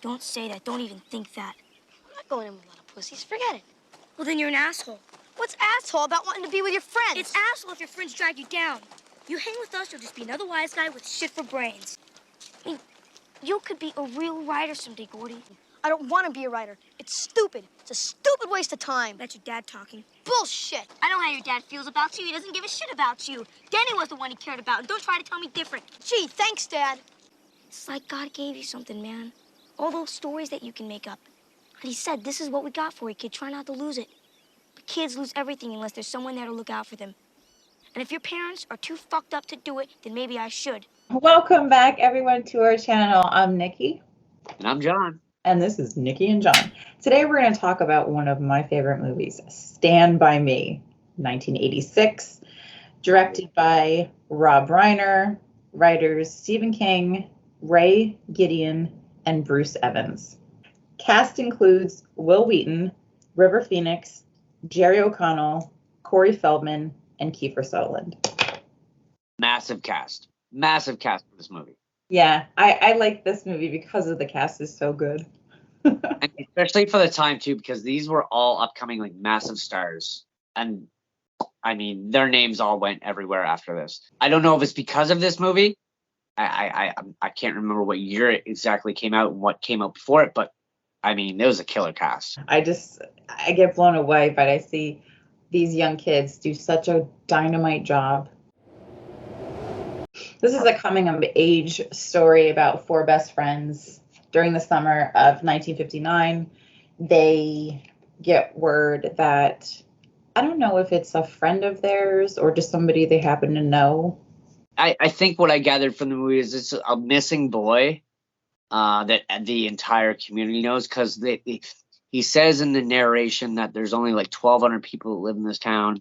Don't say that. Don't even think that. I'm not going in with a lot of pussies. Forget it. Well, then you're an asshole. What's asshole about wanting to be with your friends? It's asshole if your friends drag you down. You hang with us, you'll just be another wise guy with shit for brains. I mean, you could be a real writer someday, Gordy. I don't want to be a writer. It's stupid. It's a stupid waste of time. That's your dad talking. Bullshit. I know how your dad feels about you. He doesn't give a shit about you. Danny was the one he cared about, and don't try to tell me different. Gee, thanks, Dad. It's like God gave you something, man. All those stories that you can make up. And he said, this is what we got for you, kid. Try not to lose it. But kids lose everything unless there's someone there to look out for them. And if your parents are too fucked up to do it, then maybe I should. Welcome back, everyone, to our channel. I'm Nikki. And I'm John. And this is Nikki and John. Today we're going to talk about one of my favorite movies, Stand By Me, 1986, directed by Rob Reiner, writers Stephen King, Ray Gideon, and Bruce Evans. Cast includes Will Wheaton, River Phoenix, Jerry O'Connell, Corey Feldman, and Kiefer Sutherland. Massive cast for this movie. Yeah, I like this movie because of the cast is so good. And especially for the time too, because these were all upcoming like massive stars. And I mean, their names all went everywhere after this. I don't know if it's because of this movie. I can't remember what year it exactly came out and what came out before it, but I mean, it was a killer cast. I get blown away, but I see these young kids do such a dynamite job. This is a coming-of-age story about four best friends. During the summer of 1959, they get word that, I don't know if it's a friend of theirs or just somebody they happen to know. I think what I gathered from the movie is it's a missing boy that the entire community knows, because he says in the narration that there's only like 1,200 people that live in this town.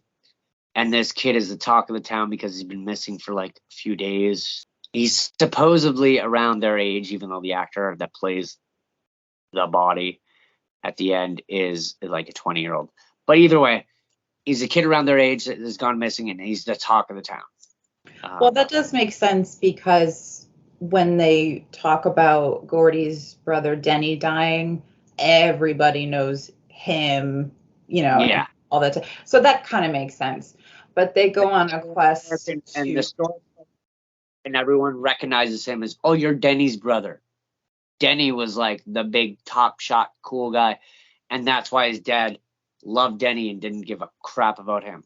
And this kid is the talk of the town because he's been missing for like a few days. He's supposedly around their age, even though the actor that plays the body at the end is like a 20-year-old. But either way, he's a kid around their age that has gone missing, and he's the talk of the town. Well, that does make sense, because when they talk about Gordy's brother Denny dying, everybody knows him, Yeah. all that. So that kind of makes sense. But they go on a quest and the story, and everyone recognizes him as, oh, you're Denny's brother. Denny was like the big top shot cool guy, and that's why his dad loved Denny and didn't give a crap about him.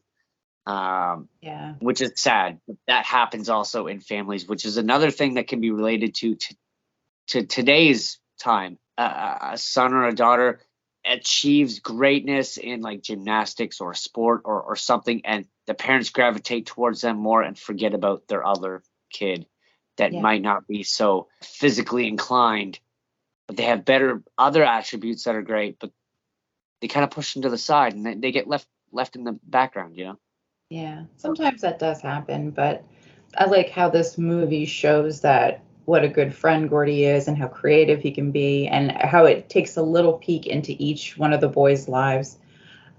Yeah, which is sad. That happens also in families, which is another thing that can be related to today's time. A son or a daughter achieves greatness in like gymnastics or sport or something, and the parents gravitate towards them more and forget about their other kid that might not be so physically inclined, but they have better other attributes that are great, but they kind of push them to the side, and they get left in the background, Yeah, sometimes that does happen, but I like how this movie shows that what a good friend Gordy is and how creative he can be, and how it takes a little peek into each one of the boys' lives.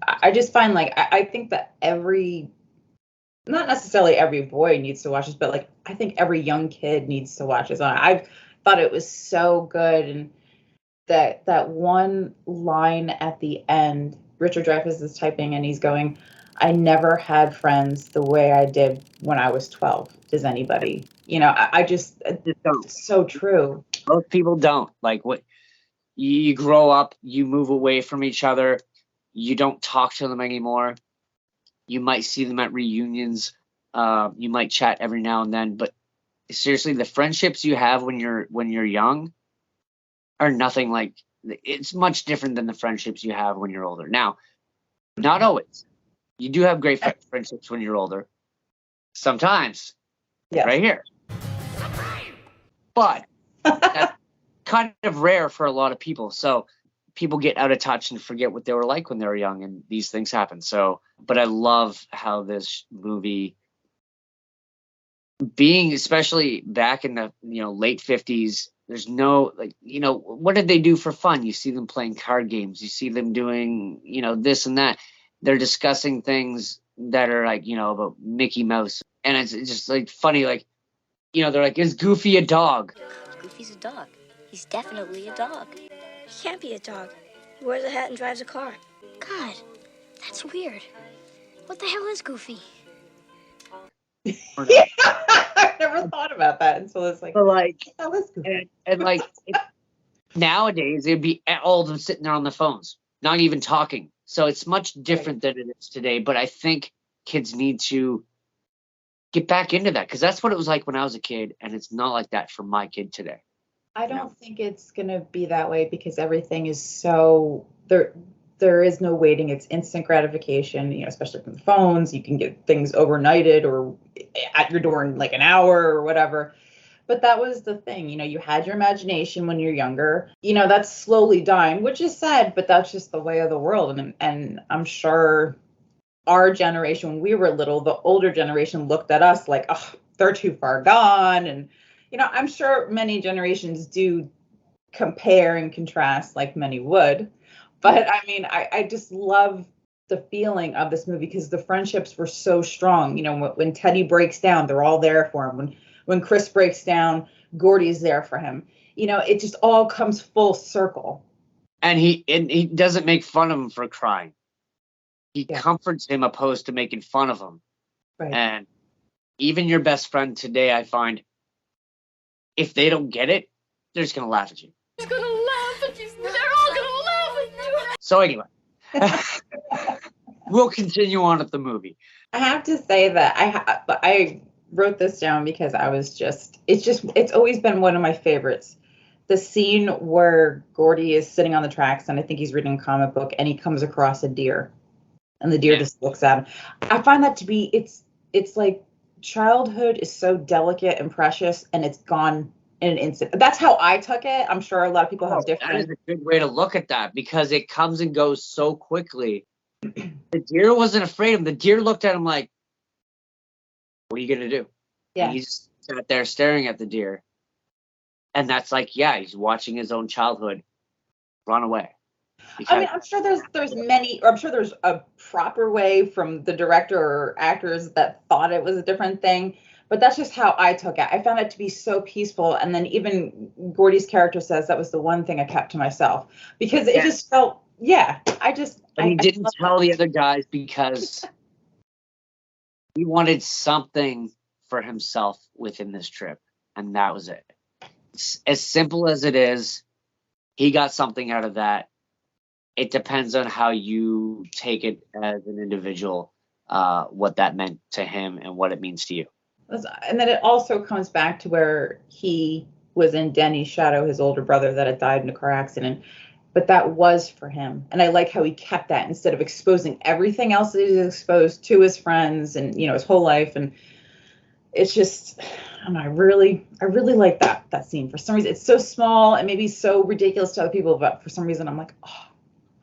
I just find I think that not necessarily every boy needs to watch this, but like I think every young kid needs to watch this. I thought it was so good, and that one line at the end, Richard Dreyfuss is typing and he's going, I never had friends the way I did when I was 12. Does anybody? I just don't. It's so true. Most people don't. Like, what you grow up, you move away from each other, you don't talk to them anymore. You might see them at reunions. You might chat every now and then, but seriously, the friendships you have when you're young are nothing like. It's much different than the friendships you have when you're older. Now, not always. You do have great friendships when you're older. Sometimes. Yes. Right here. But that's kind of rare for a lot of people. So people get out of touch and forget what they were like when they were young, and these things happen. So, but I love how this movie, being especially back in the late 50s, there's no what did they do for fun? You see them playing card games. You see them doing this and that. They're discussing things that are like, about Mickey Mouse. And it's just like funny, like, they're like, is Goofy a dog? Goofy's a dog. He's definitely a dog. He can't be a dog. He wears a hat and drives a car. God, that's weird. What the hell is Goofy? Yeah, I never thought about that until it's like, But like, oh, that's good. and like nowadays, it'd be all of them sitting there on the phones, not even talking. So it's much different than it is today. But I think kids need to get back into that because that's what it was like when I was a kid, and it's not like that for my kid today. I don't think it's gonna be that way because everything is so there. There is no waiting. It's instant gratification. Especially from the phones, you can get things overnighted or at your door in like an hour or whatever. But that was the thing. You had your imagination when you're younger. That's slowly dying, which is sad, but that's just the way of the world. And I'm sure our generation, when we were little, the older generation looked at us like, oh, they're too far gone. And, I'm sure many generations do compare and contrast like many would. But I mean, I just love the feeling of this movie because the friendships were so strong. When Teddy breaks down, they're all there for him. When Chris breaks down, Gordy's there for him. It just all comes full circle. And he doesn't make fun of him for crying. He comforts him opposed to making fun of him. Right. And even your best friend today, I find, if they don't get it, they're just going to laugh at you. He's gonna laugh at you. They're all gonna laugh at you. So anyway, we'll continue on with the movie. I have to say that I wrote this down because it's always been one of my favorites. The scene where Gordy is sitting on the tracks and I think he's reading a comic book and he comes across a deer and the deer just looks at him. I find that to be, it's like childhood is so delicate and precious and it's gone in an instant. That's how I took it. I'm sure a lot of people have different. That is a good way to look at that because it comes and goes so quickly. The deer wasn't afraid of him. The deer looked at him like, what are you going to do? Yeah. And he just sat there staring at the deer. And that's like, he's watching his own childhood run away. I mean, I'm sure there's a proper way from the director or actors that thought it was a different thing, but that's just how I took it. I found it to be so peaceful. And then even Gordy's character says that was the one thing I kept to myself because it just felt, But he didn't tell the other guys because he wanted something for himself within this trip. And that was it. As simple as it is, he got something out of that. It depends on how you take it as an individual, what that meant to him and what it means to you. And then it also comes back to where he was in Denny's shadow, his older brother that had died in a car accident. But that was for him. And I like how he kept that instead of exposing everything else that he's exposed to his friends and, his whole life. And it's just, I don't know, I really like that scene. For some reason, it's so small and maybe so ridiculous to other people, but for some reason I'm like, oh.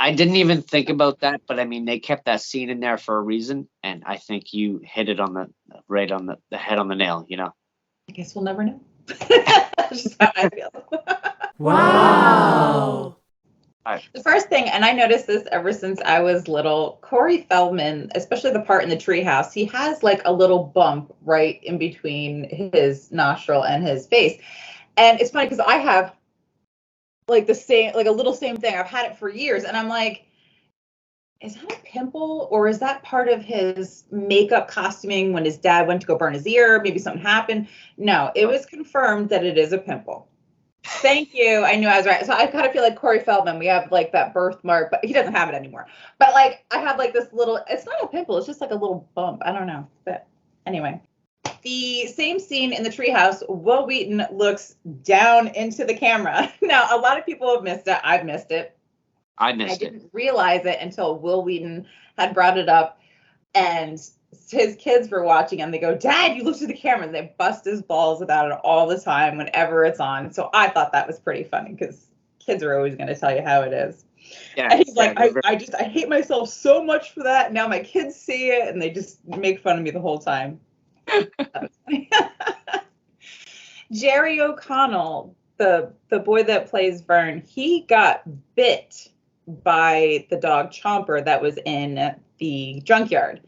I didn't even think about that, but I mean, they kept that scene in there for a reason, and I think you hit it on the head on the nail. I guess we'll never know. That's just how I feel. Wow. The first thing, and I noticed this ever since I was little, Corey Feldman, especially the part in the treehouse, he has like a little bump right in between his nostril and his face. And it's funny because I have like a little same thing. I've had it for years. And I'm like, is that a pimple or is that part of his makeup costuming when his dad went to go burn his ear? Maybe something happened. No, it was confirmed that it is a pimple. Thank you. I knew I was right. So I kind of feel like Corey Feldman. We have like that birthmark, but he doesn't have it anymore. But like I have like this little, it's not a pimple. It's just like a little bump. I don't know. But anyway, the same scene in the treehouse, Will Wheaton looks down into the camera. Now, a lot of people have missed it. I've missed it. I didn't realize it until Will Wheaton had brought it up and his kids were watching and they go, Dad, you look to the camera, and they bust his balls about it all the time whenever it's on. So I thought that was pretty funny because kids are always going to tell you how it is. Yeah, and he's like, I hate myself so much for that. Now my kids see it and they just make fun of me the whole time. Jerry O'Connell, the boy that plays Vern, he got bit by the dog Chomper that was in the junkyard.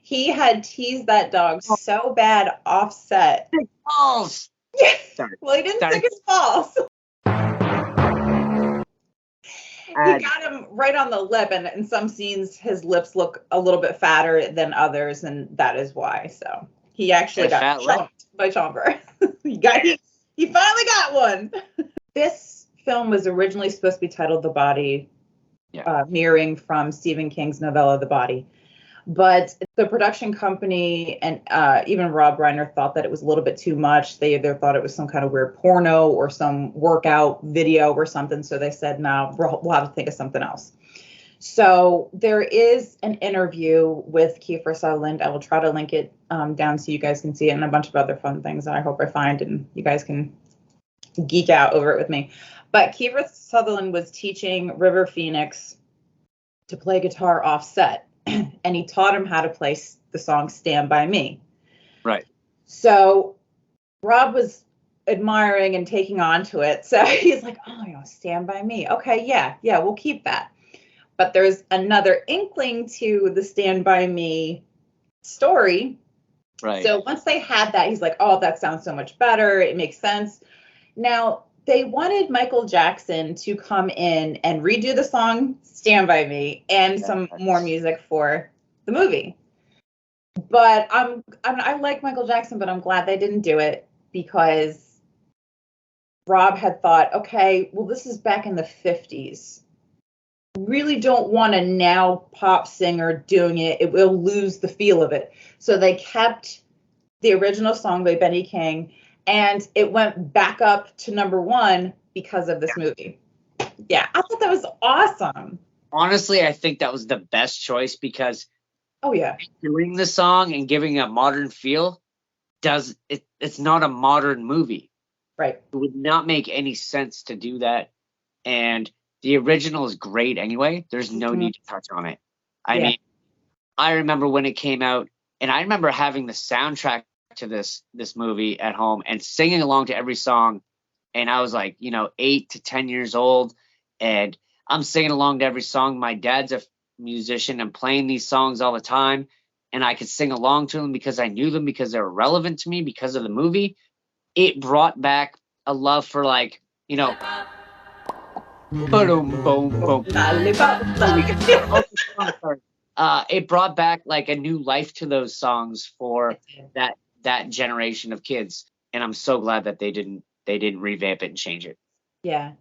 He had teased that dog so bad offset. Balls. Well, he didn't stick his balls. he got him right on the lip, and in some scenes his lips look a little bit fatter than others, and that is why. So he actually got chomped by Chomper. he finally got one. This film was originally supposed to be titled The Body, mirroring from Stephen King's novella The Body. But the production company and even Rob Reiner thought that it was a little bit too much. They either thought it was some kind of weird porno or some workout video or something. So they said, no, we'll have to think of something else. So there is an interview with Kiefer Sutherland. I will try to link it down so you guys can see it, and a bunch of other fun things that I hope I find and you guys can geek out over it with me. But Kiefer Sutherland was teaching River Phoenix to play guitar off set. And he taught him how to play the song Stand By Me. Right. So Rob was admiring and taking on to it. So he's like, oh, Stand By Me. Okay, yeah, we'll keep that. But there's another inkling to the Stand By Me story. Right. So once they had that, he's like, oh, that sounds so much better. It makes sense. Now, they wanted Michael Jackson to come in and redo the song Stand By Me and some more music for the movie. But I like Michael Jackson, but I'm glad they didn't do it because Rob had thought, okay, well, this is back in the 50s. Really don't want a now pop singer doing it. It will lose the feel of it. So they kept the original song by Benny King, and it went back up to #1 because of this movie. Yeah, I thought that was awesome. Honestly, I think that was the best choice because doing the song and giving a modern feel it's not a modern movie. Right. It would not make any sense to do that. And the original is great anyway. There's no need to touch on it. I mean, I remember when it came out, and I remember having the soundtrack to this movie at home and singing along to every song. And I was like, 8 to 10 years old, and I'm singing along to every song. My dad's a musician and playing these songs all the time, and I could sing along to them because I knew them, because they were relevant to me because of the movie. It brought back a love for boom, boom, boom. It brought back like a new life to those songs for that generation of kids, and I'm so glad that they didn't revamp it and change it. Yeah,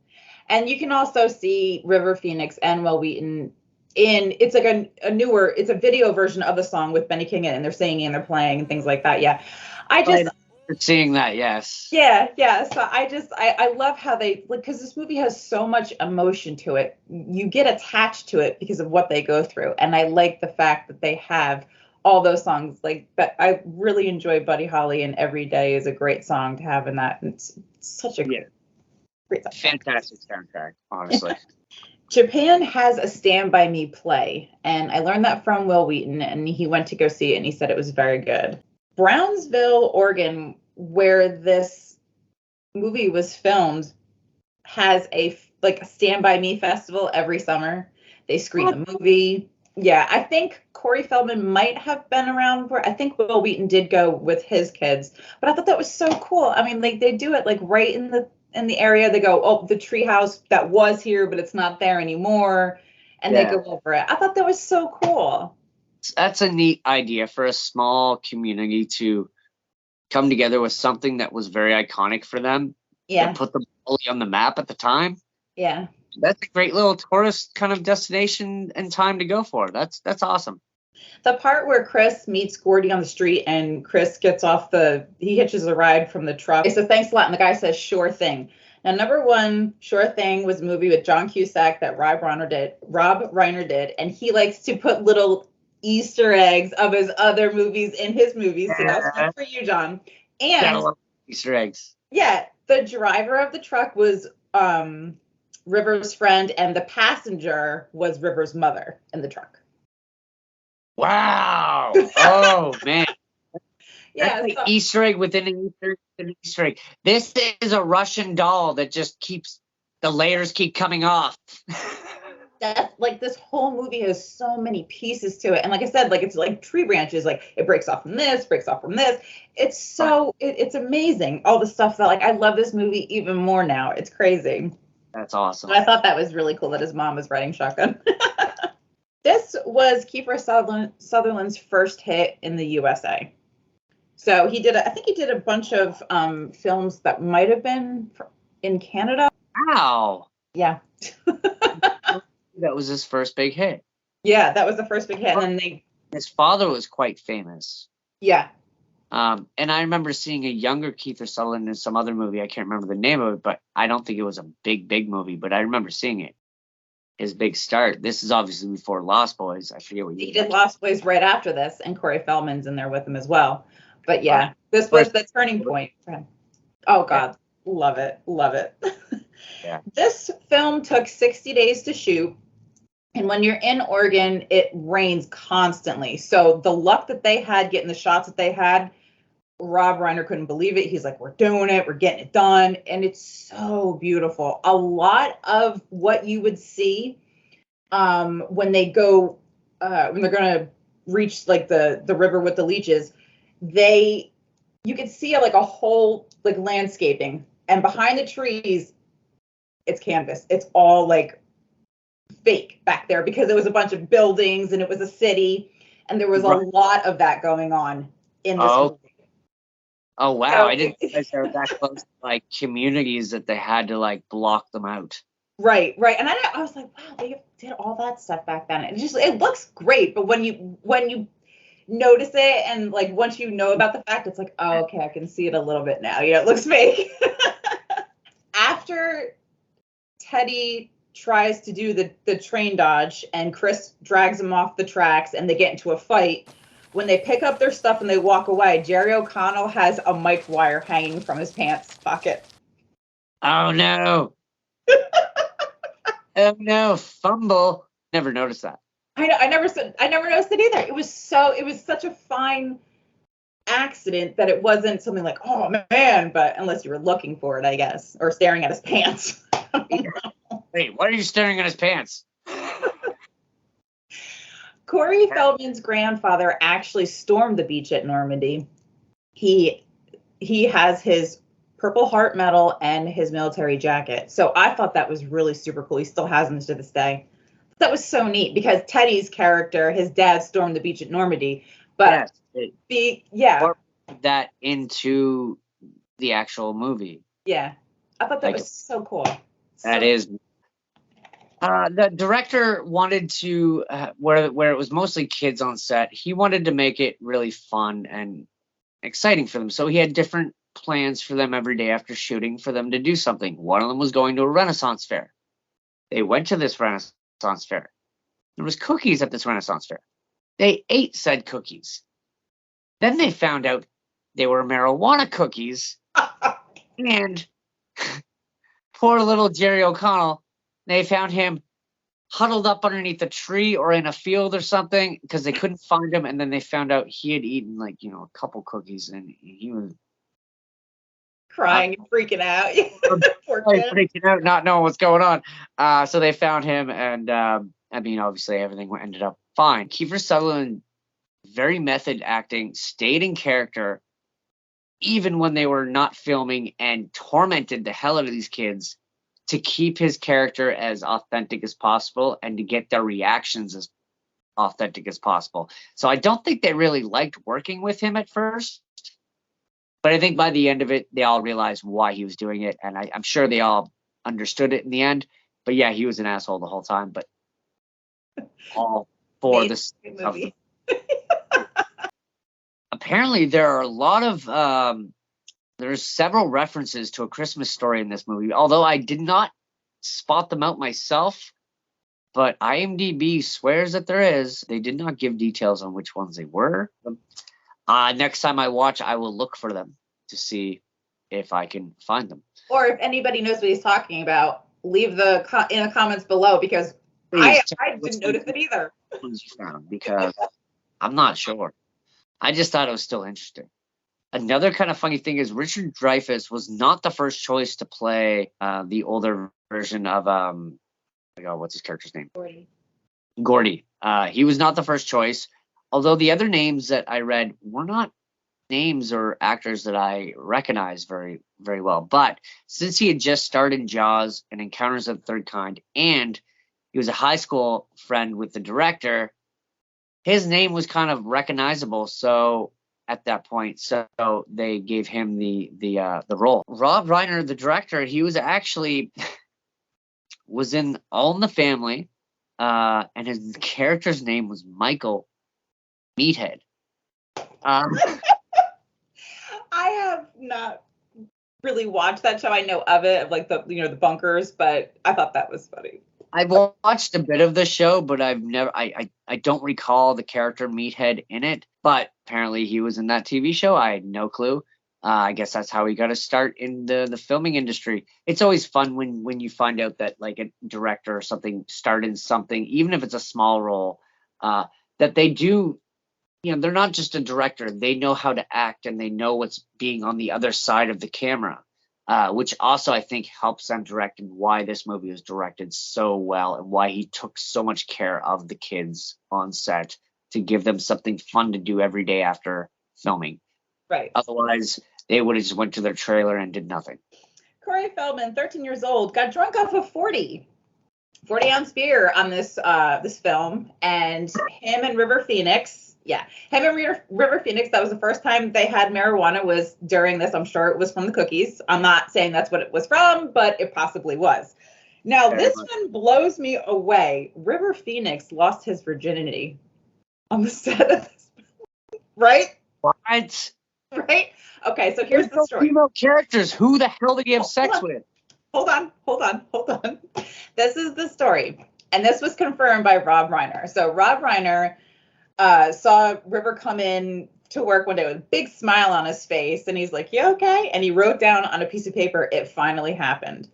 and you can also see River Phoenix and Will Wheaton it's like a newer, it's a video version of the song with Benny King in it, and they're singing and they're playing and things like that. Yeah, seeing that, yes. Yeah. So I love how they, because this movie has so much emotion to it. You get attached to it because of what they go through, and I like the fact that they have all those songs. Like, but I really enjoy Buddy Holly, and Every Day is a great song to have in that. It's such a great song. Fantastic soundtrack, honestly. Japan has a Stand By Me play, and I learned that from Will Wheaton, and he went to go see it, and he said it was very good. Brownsville, Oregon, where this movie was filmed, has a Stand By Me festival every summer. They screen the movie. Yeah, I think Corey Feldman might have been around I think Will Wheaton did go with his kids, but I thought that was so cool. I mean, they do it right in the area. They go, oh, the treehouse that was here, but it's not there anymore, and they go over it. I thought that was so cool. That's a neat idea for a small community to come together with something that was very iconic for them. Yeah. And put them on the map at the time. Yeah. That's a great little tourist kind of destination and time to go for. That's awesome. The part where Chris meets Gordy on the street and Chris gets off he hitches a ride from the truck. He says, thanks a lot. And the guy says, sure thing. Now, #1, Sure Thing, was a movie with John Cusack that Rob Reiner did. And he likes to put little Easter eggs of his other movies in his movies. So that's one for you, John. And Easter eggs. Yeah, the driver of the truck was River's friend, and the passenger was River's mother in the truck. Wow. Oh, man. Yeah. That's like Easter egg within an Easter egg. This is a Russian doll that just the layers keep coming off. This whole movie has so many pieces to it, and like I said, it's like tree branches. It breaks off from this, breaks off from this. It's so it's amazing, all the stuff that I love this movie even more now. It's crazy. That's awesome. I thought that was really cool that his mom was riding shotgun. This was Kiefer Sutherland's first hit in the USA. So I think he did a bunch of films that might have been in Canada. Wow. Yeah. That was his first big hit. Yeah, that was the first big hit. And then his father was quite famous. Yeah. And I remember seeing a younger Kiefer Sutherland in some other movie. I can't remember the name of it, but I don't think it was a big movie, but I remember seeing it. His big start. This is obviously before Lost Boys. I forget what he did. Lost Boys right after this, and Corey Feldman's in there with him as well. But yeah, this was the turning point for him. Oh God, love it. Yeah. This film took 60 days to shoot. And when you're in Oregon, it rains constantly. So the luck that they had getting the shots that they had, Rob Reiner couldn't believe it. He's like, we're doing it. We're getting it done. And it's so beautiful. A lot of what you would see when they go, when they're going to reach like the river with the leeches, you could see like a whole like landscaping. And behind the trees, it's canvas. It's all like fake back there because it was a bunch of buildings and it was a city. And there was a lot of that going on in this movie. Oh wow! So, I didn't realize they were that close to like communities that they had to like block them out. Right. And I was like, wow, they did all that stuff back then. It looks great, but when you notice it and like once you know about the fact, it's like, oh, okay, I can see it a little bit now. Yeah, it looks fake. After Teddy tries to do the train dodge and Chris drags him off the tracks and they get into a fight. When they pick up their stuff and they walk away, Jerry O'Connell has a mic wire hanging from his pants pocket. Oh no. Oh no, fumble. Never noticed that. I know, I never noticed it either. It was such a fine accident that it wasn't something like, oh man, but unless you were looking for it, I guess, or staring at his pants. Wait, why are you staring at his pants? Corey Feldman's grandfather actually stormed the beach at Normandy. He has his Purple Heart medal and his military jacket. So I thought that was really super cool. He still has them to this day. That was so neat because Teddy's character, his dad stormed the beach at Normandy. But that into the actual movie. Yeah. I thought that was so cool. That is. The director wanted to, where it was mostly kids on set, he wanted to make it really fun and exciting for them. So he had different plans for them every day after shooting for them to do something. One of them was going to a Renaissance fair. They went to this Renaissance fair. There was cookies at this Renaissance fair. They ate said cookies. Then they found out they were marijuana cookies. And poor little Jerry O'Connell, they found him huddled up underneath a tree or in a field or something because they couldn't find him. And then they found out he had eaten like, a couple cookies and he was crying and freaking out. Freaking out, not knowing what's going on. So they found him and obviously everything ended up fine. Kiefer Sutherland, very method acting, stayed in character even when they were not filming and tormented the hell out of these kids to keep his character as authentic as possible and to get their reactions as authentic as possible. So I don't think they really liked working with him at first, but I think by the end of it, they all realized why he was doing it. And I'm sure they all understood it in the end, but yeah, he was an asshole the whole time, but all for this movie. Apparently there are a lot of, there's several references to A Christmas Story in this movie, although I did not spot them out myself, but IMDb swears that there is. They did not give details on which ones they were. Next time I watch, I will look for them to see if I can find them. Or if anybody knows what he's talking about, leave in the comments below because I didn't notice it either. Because I'm not sure. I just thought it was still interesting. Another kind of funny thing is Richard Dreyfuss was not the first choice to play the older version of what's his character's name? Gordy. He was not the first choice, although the other names that I read were not names or actors that I recognize very, very well. But since he had just started Jaws and Encounters of the Third Kind, and he was a high school friend with the director, his name was kind of recognizable. So at that point, so they gave him the role. Rob Reiner, the director, he was actually was in All in the Family, and his character's name was Michael Meathead. I have not really watched that show. I know of it, of like the bunkers, but I thought that was funny. I've watched a bit of the show, but I've never. I don't recall the character Meathead in it. But apparently, he was in that TV show. I had no clue. I guess that's how he got to start in the filming industry. It's always fun when you find out that like a director or something started in something, even if it's a small role, that they do. They're not just a director. They know how to act and they know what's being on the other side of the camera, which also I think helps them direct, and why this movie was directed so well and why he took so much care of the kids on set to give them something fun to do every day after filming. Right. Otherwise, they would have just went to their trailer and did nothing. Corey Feldman, 13 years old, got drunk off a 40-ounce beer on this film, and him and River Phoenix. Yeah, him and River Phoenix, that was the first time they had marijuana, was during this. I'm sure it was from the cookies. I'm not saying that's what it was from, but it possibly was. Now, this one blows me away. River Phoenix lost his virginity on the set of this film. Right? What? Right? Okay, so here's the story. Female characters. Who the hell did he have sex with? Hold on. This is the story. And this was confirmed by Rob Reiner. So Rob Reiner saw River come in to work one day with a big smile on his face. And he's like, "You okay?" And he wrote down on a piece of paper, "It finally happened."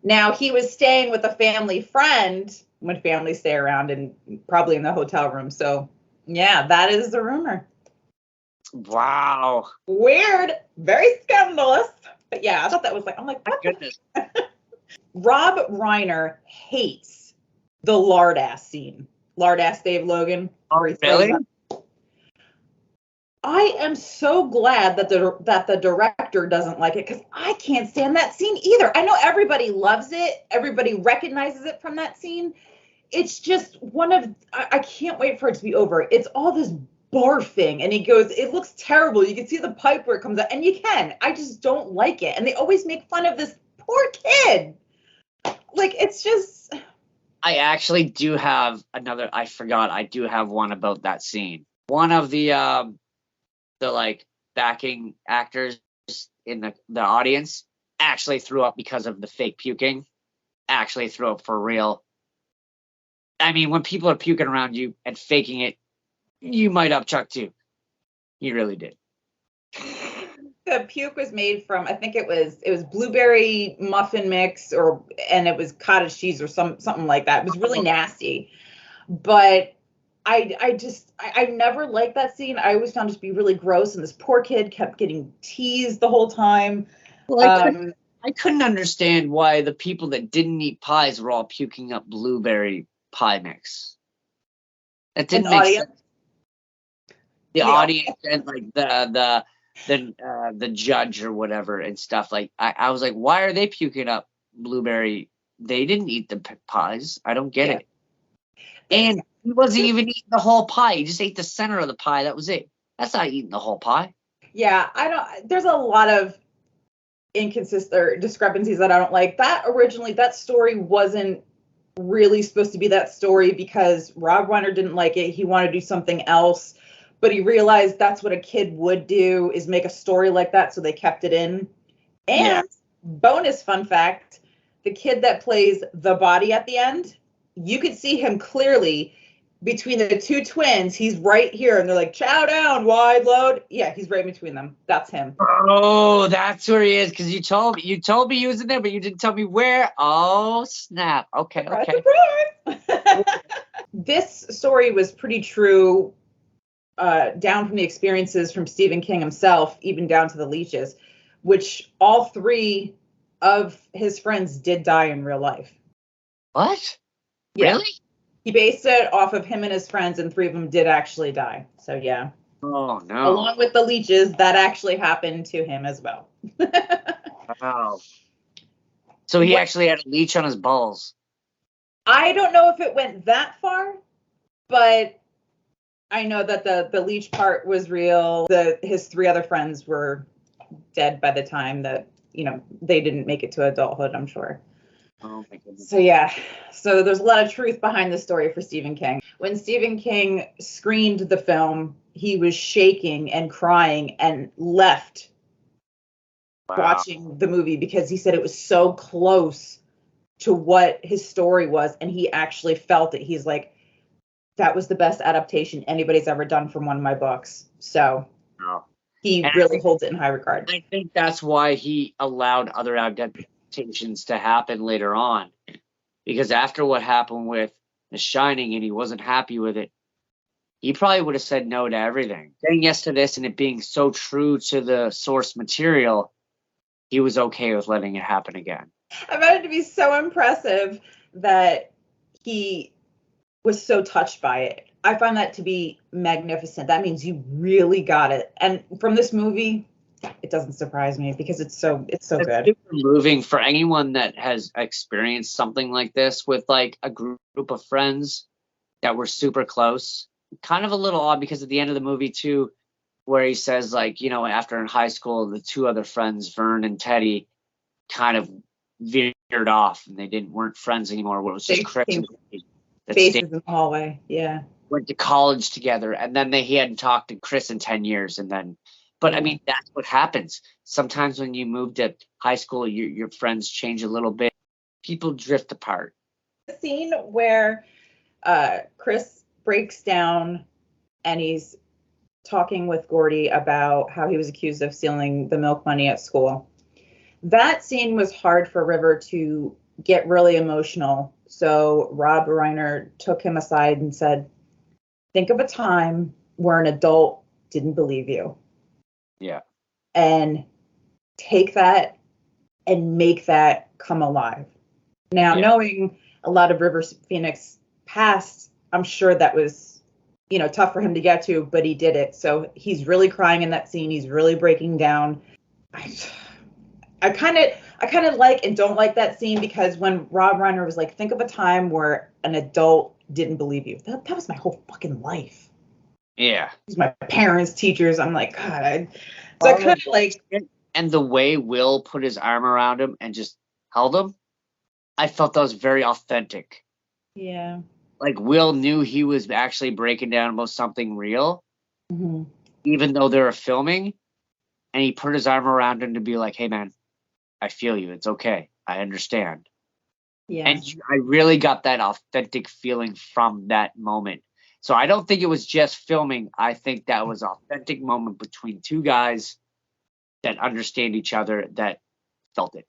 Now, he was staying with a family friend when families stay around, and probably in the hotel room. So, yeah, that is the rumor. Wow. Weird. Very scandalous. But yeah, I thought that was like, I'm like, My what? goodness. Rob Reiner hates the lard ass scene. Lard ass Dave Logan. Oh, really? I am so glad that the director doesn't like it, because I can't stand that scene either. I know everybody loves it. Everybody recognizes it from that scene. It's just I can't wait for it to be over. It's all this barfing, and he goes, it looks terrible. You can see the pipe where it comes out, and you can. I just don't like it. And they always make fun of this poor kid. Like, it's just... I actually do have another. I forgot. I do have one about that scene. One of the like backing actors in the audience actually threw up because of the fake puking. Actually threw up for real. I mean, when people are puking around you and faking it, you might upchuck too. He really did. The puke was made from, I think it was blueberry muffin mix, and it was cottage cheese or something like that. It was really nasty. But I never liked that scene. I always found it to be really gross, and this poor kid kept getting teased the whole time. Well, I couldn't understand why the people that didn't eat pies were all puking up blueberry pie mix. That didn't make sense. The audience and like the judge or whatever and stuff. Like I was like, why are they puking up blueberry? They didn't eat the pies. I don't get it. And he wasn't even eating the whole pie. He just ate the center of the pie. That was it. That's not eating the whole pie. Yeah, there's a lot of discrepancies that I don't like. That story wasn't really supposed to be that story, because Rob Reiner didn't like it. He wanted to do something else, but he realized that's what a kid would do, is make a story like that, so they kept it in. And bonus fun fact, the kid that plays the body at the end, you could see him clearly between the two twins. He's right here, and they're like, chow down, wide load. Yeah, he's right between them. That's him. Oh, that's where he is, because you told me he was in there, but you didn't tell me where. Oh, snap. Okay. Surprise. This story was pretty true, down from the experiences from Stephen King himself, even down to the leeches, which all three of his friends did die in real life. What? Yeah. Really? He based it off of him and his friends, and three of them did actually die. So, yeah. Oh no! Along with the leeches, that actually happened to him as well. Wow. So he actually had a leech on his balls. I don't know if it went that far, but I know that the leech part was real. His 3 other friends were dead by the time that, they didn't make it to adulthood, I'm sure. Oh my goodness. So yeah, so there's a lot of truth behind the story for Stephen King. When Stephen King screened the film, he was shaking and crying and left watching the movie because he said it was so close to what his story was, and he actually felt it. He's like, that was the best adaptation anybody's ever done from one of my books. So he really holds it in high regard. I think that's why he allowed other adaptations to happen later on. Because after what happened with The Shining and he wasn't happy with it, he probably would have said no to everything. Saying yes to this and it being so true to the source material, he was okay with letting it happen again. I found it to be so impressive that he was so touched by it. I find that to be magnificent. That means you really got it. And from this movie, it doesn't surprise me because it's so good. Super moving for anyone that has experienced something like this with like a group of friends that were super close. Kind of a little odd because at the end of the movie too, where he says like, after in high school, the 2 other friends, Vern and Teddy, kind of veered off and they weren't friends anymore. Where it was just Chris and faces in the hallway. Yeah. Went to college together, and then he hadn't talked to Chris in 10 years, and then. But I mean, that's what happens. Sometimes when you move to high school, your friends change a little bit. People drift apart. The scene where Chris breaks down and he's talking with Gordy about how he was accused of stealing the milk money at school. That scene was hard for River to get really emotional. So Rob Reiner took him aside and said, think of a time where an adult didn't believe you. Yeah. And take that and make that come alive. Now, knowing a lot of River Phoenix past, I'm sure that was, tough for him to get to, but he did it. So he's really crying in that scene. He's really breaking down. I kind of like and don't like that scene because when Rob Reiner was like, think of a time where an adult didn't believe you. That was my whole fucking life. Yeah. My parents, teachers. I'm like, God. So I kind of like. And the way Will put his arm around him and just held him, I felt that was very authentic. Yeah. Like Will knew he was actually breaking down about something real, even though they were filming, and he put his arm around him to be like, hey, man, I feel you. It's okay. I understand. Yeah. And I really got that authentic feeling from that moment. So I don't think it was just filming. I think that was an authentic moment between 2 guys that understand each other, that felt it.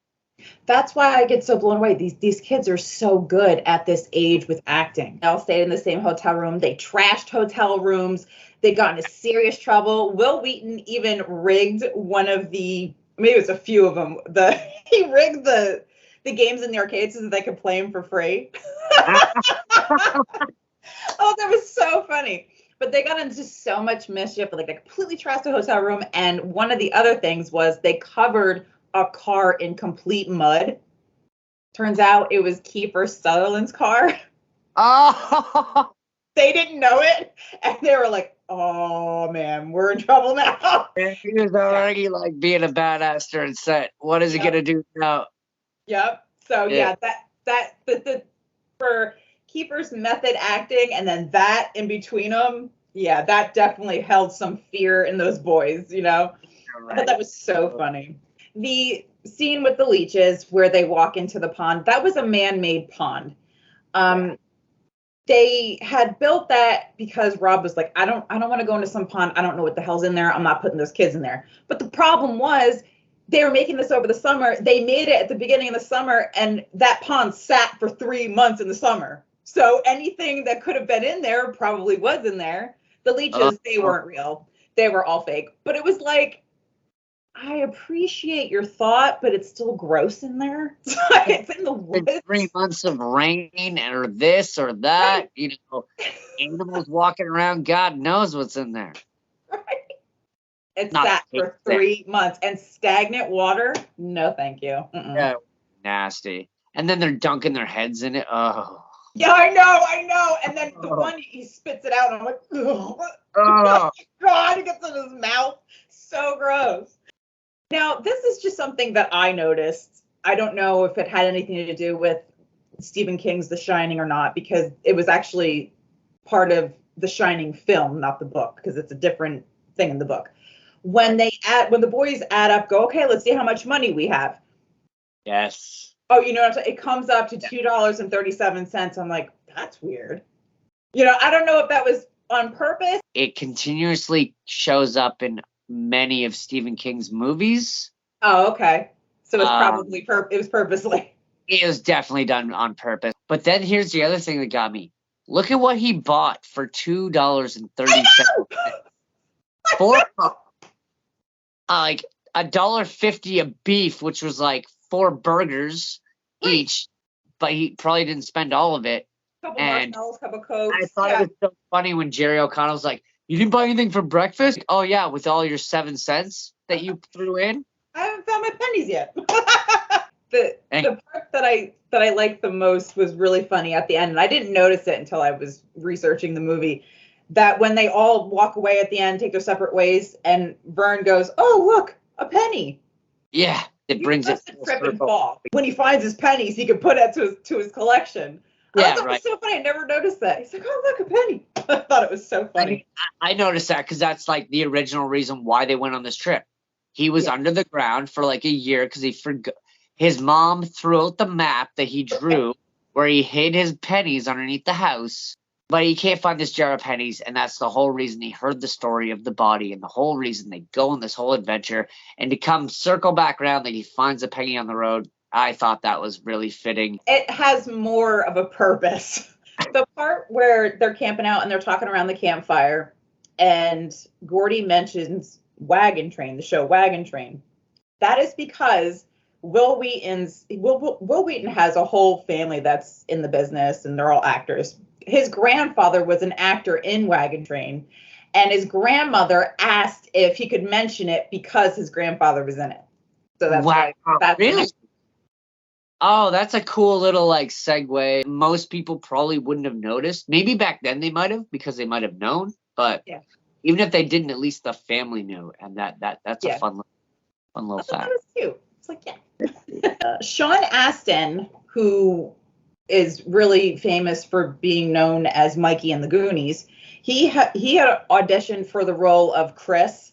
That's why I get so blown away. These kids are so good at this age with acting. They all stayed in the same hotel room. They trashed hotel rooms. They got into serious trouble. Will Wheaton even rigged one of maybe it was a few of them. He rigged the games in the arcades so that they could play them for free. Oh, that was so funny. But they got into so much mischief. Like they completely trashed the hotel room. And one of the other things was they covered a car in complete mud. Turns out it was Kiefer Sutherland's car. Oh, they didn't know it, and they were like, "Oh man, we're in trouble now." He was already like being a badass during set. What is he gonna do now? Yep. So that for Kiefer's method acting, and then that in between them, that definitely held some fear in those boys. Right. I thought that was so funny. The scene with the leeches where they walk into the pond, that was a man-made pond. They had built that because Rob was like, I don't want to go into some pond. I don't know what the hell's in there. I'm not putting those kids in there. But the problem was they were making this over the summer. They made it at the beginning of the summer, and that pond sat for 3 months in the summer. So anything that could have been in there probably was in there. The leeches, they weren't real. They were all fake. But it was like, I appreciate your thought, but it's still gross in there. It's in the woods. 3 months of rain or this or that, animals walking around. God knows what's in there. It Not sat for there. 3 months. And stagnant water? No, thank you. Yeah, nasty. And then they're dunking their heads in it. Oh. Yeah, I know. And then the one, he spits it out, and I'm like, oh, Oh. God, it gets in his mouth. So gross. Now, this is just something that I noticed. I don't know if it had anything to do with Stephen King's The Shining or not, because it was actually part of the Shining film, not the book, because it's a different thing in the book. When the boys add up, go, okay, let's see how much money we have. Yes. Oh, you know what I'm saying? It comes up to $2.37. I'm like, that's weird. You know, I don't know if that was on purpose. It continuously shows up in many of Stephen King's movies. Oh, okay. So it's probably it was purposely. It was definitely done on purpose. But then here's the other thing that got me. Look at what he bought for $2.30. For like $1.50 of beef, which was like 4 burgers each, but he probably didn't spend all of it. Couple And marshmallows, cup of Coke. I thought it was so funny when Jerry O'Connell's like, "You didn't buy anything for breakfast?" Oh yeah, with all your 7 cents that you threw in. I haven't found my pennies yet. The part that I liked the most was really funny at the end, and I didn't notice it until I was researching the movie. That when they all walk away at the end, take their separate ways, and Vern goes, "Oh look, a penny." Yeah, it brings it. Trip and fall. When he finds his pennies, he can put it to his collection. Yeah, I thought right. it was so funny. I never noticed that. He's like, "Oh look, a penny." I thought it was so funny. I noticed that because that's like the original reason why they went on this trip. He was under the ground for like a year because he forgot. His mom threw out the map that he drew where he hid his pennies underneath the house, but he can't find this jar of pennies, and that's the whole reason he heard the story of the body and the whole reason they go on this whole adventure. And to come circle back around that he finds a penny on the road, I thought that was really fitting. It has more of a purpose. The part where they're camping out and they're talking around the campfire, and Gordy mentions Wagon Train, the show Wagon Train. That is because Will Wheaton has a whole family that's in the business, and they're all actors. His grandfather was an actor in Wagon Train, and his grandmother asked if he could mention it because his grandfather was in it. So that's wow. That's really. Oh, that's a cool little like segue. Most people probably wouldn't have noticed. Maybe back then they might have because they might have known. But even if they didn't, at least the family knew, and that's a fun little fact. That was cute. It's like Sean Astin, who is really famous for being known as Mikey in the Goonies, he had auditioned for the role of Chris,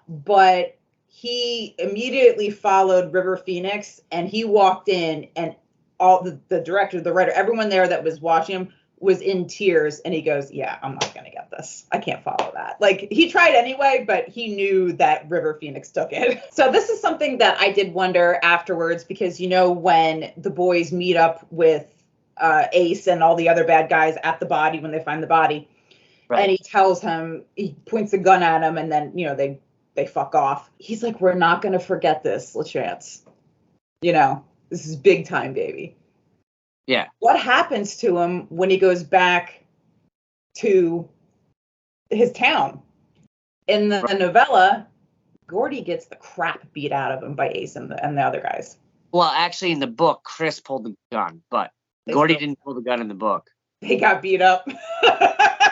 but he immediately followed River Phoenix, and he walked in, and all the director, the writer, everyone there that was watching him was in tears, and he goes, "Yeah, I'm not gonna get this. I can't follow that." Like, he tried anyway, but he knew that River Phoenix took it. So this is something that I did wonder afterwards, because you know when the boys meet up with Ace and all the other bad guys at the body when they find the body, and he tells him, he points a gun at him, and then they fuck off. He's like, "We're not going to forget this, LaChance. This is big time, baby." Yeah. What happens to him when he goes back to his town? In the novella, Gordy gets the crap beat out of him by Ace and the other guys. Well, actually, in the book, Chris pulled the gun, but Gordy didn't pull the gun in the book. They got beat up. He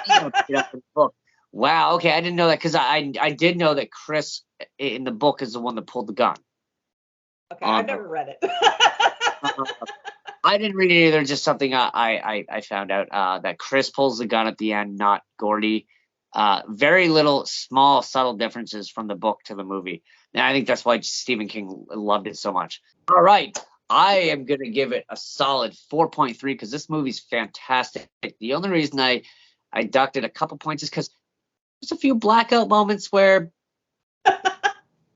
got beat up in the book. Wow, okay, I didn't know that, because I did know that Chris in the book is the one that pulled the gun. Okay, I've never read it. I didn't read it either, just something I found out, that Chris pulls the gun at the end, not Gordy. Very little, small, subtle differences from the book to the movie. And I think that's why Stephen King loved it so much. All right, I am going to give it a solid 4.3 because this movie's fantastic. The only reason I ducked it a couple points is because there's a few blackout moments where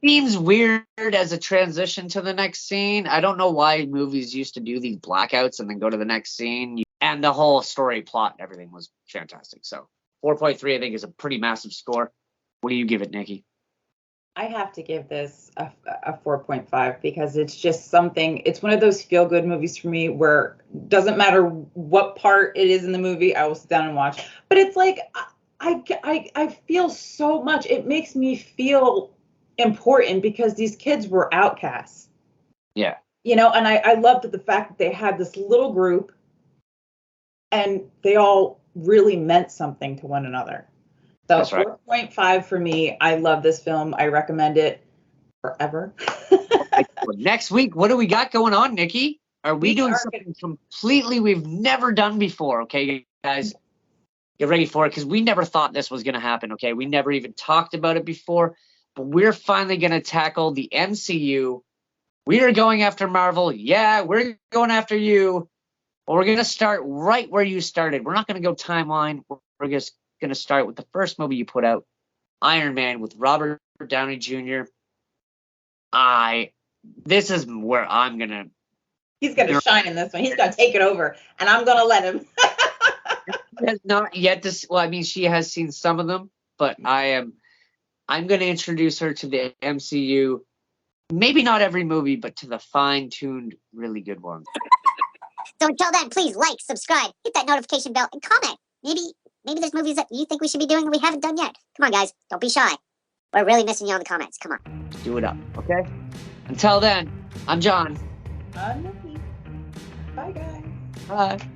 seems weird as a transition to the next scene. I don't know why movies used to do these blackouts and then go to the next scene. And the whole story, plot, and everything was fantastic. So 4.3, I think, is a pretty massive score. What do you give it, Nikki? I have to give this a 4.5 because it's just something. It's one of those feel-good movies for me where it doesn't matter what part it is in the movie, I will sit down and watch. But it's like I feel so much. It makes me feel important because these kids were outcasts. Yeah. You know, and I loved the fact that they had this little group and they all really meant something to one another. So That's right. 4.5 for me. I love this film. I recommend it forever. Next week, what do we got going on, Nikki? Are we doing something completely we've never done before? Okay, guys, get ready for it because we never thought this was going to happen. Okay, we never even talked about it before, but we're finally going to tackle the MCU. We are going after Marvel. Yeah, we're going after you. But we're going to start right where you started. We're not going to go timeline. We're just going to start with the first movie you put out, Iron Man with Robert Downey Jr. This is where I'm going to. He's going to shine in this one. He's going to take it over, and I'm going to let him. Has not yet. Well, I mean, she has seen some of them, but I'm going to introduce her to the MCU. Maybe not every movie, but to the fine-tuned, really good ones. So until then, please like, subscribe, hit that notification bell, and comment. Maybe there's movies that you think we should be doing that we haven't done yet. Come on, guys. Don't be shy. We're really missing you in the comments. Come on. Do it up, okay? Until then, I'm John. I'm Niki. Bye, guys. Bye.